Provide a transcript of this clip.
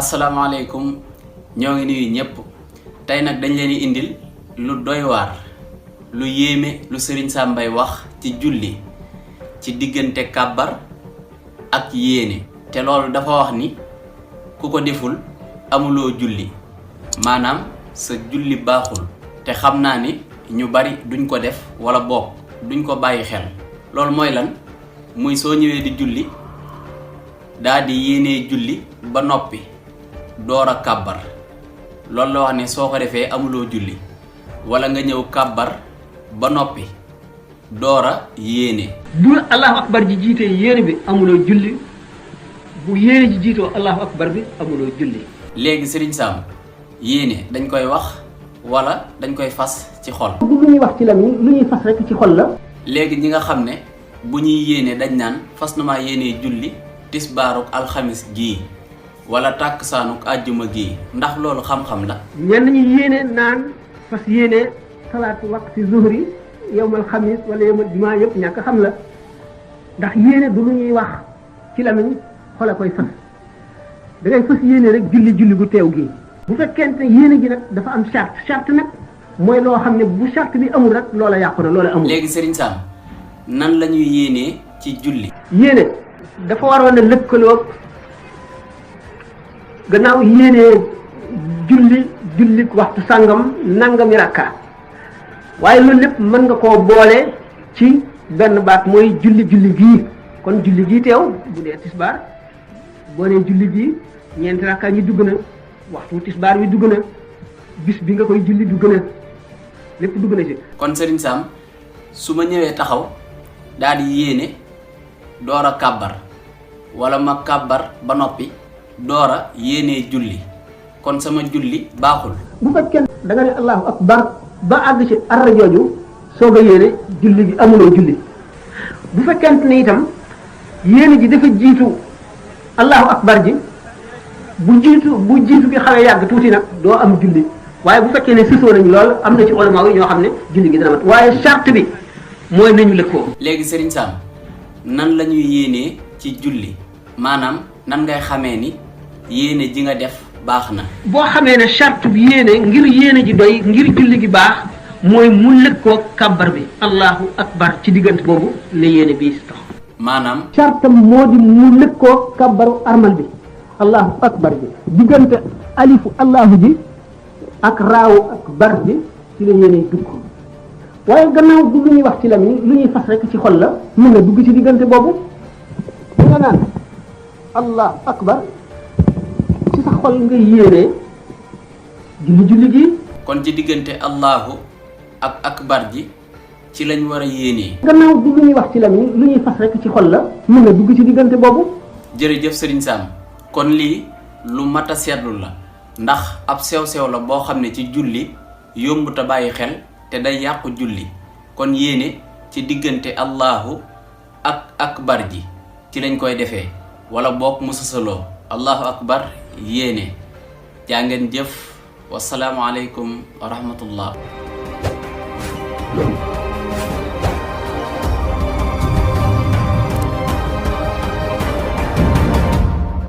asalaamaaleykum ñoo ngi nuyu ñëpp tey nag dañ leen di indil lu doy waar lu yéeme lu Serigne Sam Mbaye wax ci julli ci diggante kàbbar ak yéene te loolu dafa wax ni ku ko deful amuloo julli maanaam sa julli baaxul te xam naa ni ñu bari duñ ko def wala bokk duñ ko bàyyi xel loolu mooy lan muy soo ñëwee di julli daa di yéenee julli ba noppi door a kàbbar loolu la wax ne soo ko defee amuloo julli wala nga ñëw kàbbar ba noppi door a yéene. bu allahu akbar ji jiitee yéene bi amuloo julli bu yéene ji jiitoo allahu akbar bi amuloo julli. léegi Serigne Sam yéene dañ koy wax wala dañ koy fas ci xol. bu lu ñuy wax ci lamiñ lu ñuy fas rekk ci xol la. léegi ñi nga xam ne bu ñuy yéene dañ naan fas na maa yéenee julli tisbaaruk alxamis gii wala tàkkusaanuk àjjuma gii ndax loolu xam-xam la. ñenn ñi yéene naan fas yéene salaatu waqti zuhri yowmal xamis wala yowmal jumaa yëpp ñàkk xam la ndax yéene du lu ñuy wax ci lamiñ xol a koy fas da ngay fas yéene rek julli gu teew gi. bu fekkente yéene gi nag dafa am charte nag mooy loo xam ne bu charte bi amul rek loola yàqu na loola amul. léegi Serigne Sam nan la ñuy yéenee ci julli. yéene dafa waroon a lëkkaloo gannaaw yéenee julli waxtu sàngam nangami rakka waaye loolu lépp mën nga koo boole ci benn baat mooy julli gii kon julli gii teew bu dee tisbaar boo nee julli gii ñeenti rakka ñi dugg na waxtu tisbaar wi dugg na bis bi nga koy julli dugg na lépp dugg na ci. kon Serigne Sam su ma ñëwee taxaw daal di yéene door a kàbbar wala ma kàbbar ba noppi door a yéenee julli kon sama julli baaxul. bu fekkee da nga ne allahu akbar ba àgg ci arra jooju soog a yéene julli gi amuloo julli bu fekkente ne itam yéene ji dafa jiitu allahu akbar ji bu jiitu bi xawee yàgg tuuti nag doo am julli waaye bu fekkee ne sësoo nañ lool am na ci ulama yi ñoo xam ne julli gi dana mat waaye charte bi mooy nañu lëkkoo. léegi Serigne Sam nan la ñuy yéenee ci julli maanaam nan ngay xamee ni yéene ji nga def baax na. boo xamee ne charte bi yéene ngir yéene ji doy ngir julli gi baax mooy mu lëkkoo kàbbar bi allahu akbar ci diggante boobu la yéene bii tax. maanaam. charte moo di mu lëkkoo kàbbaru armal bi allahu akbar bi diggante alifu allahu ji ak raawu akbar ji ci la yéene dugg waaye gannaaw du lu ñuy wax ci lamiñ lu ñuy fas rek ci xol la mën na dugg ci diggante boobu nga naan allahu akbar ci sa xol nga yéenee julli gi. kon ci diggante allahu ak akbar ji ci lañ war a yéenee. gannaaw du lu ñuy wax ci lamiñ lu ñuy fas rek ci xol la mën na dugg ci diggante boobu. jërëjëf Serigne Sam kon lii lu mat a seetlu la ndax ab sew-sew la boo xam ne ci julli yomb te bàyyi xel te day yàqu julli kon yéene ci diggante allahu ak akbar ji ci lañ koy defee wala bokk mu sasaloo allahu akbar yéene jaa ngeen jëf wasalaamu aleykum wa rahmatullah.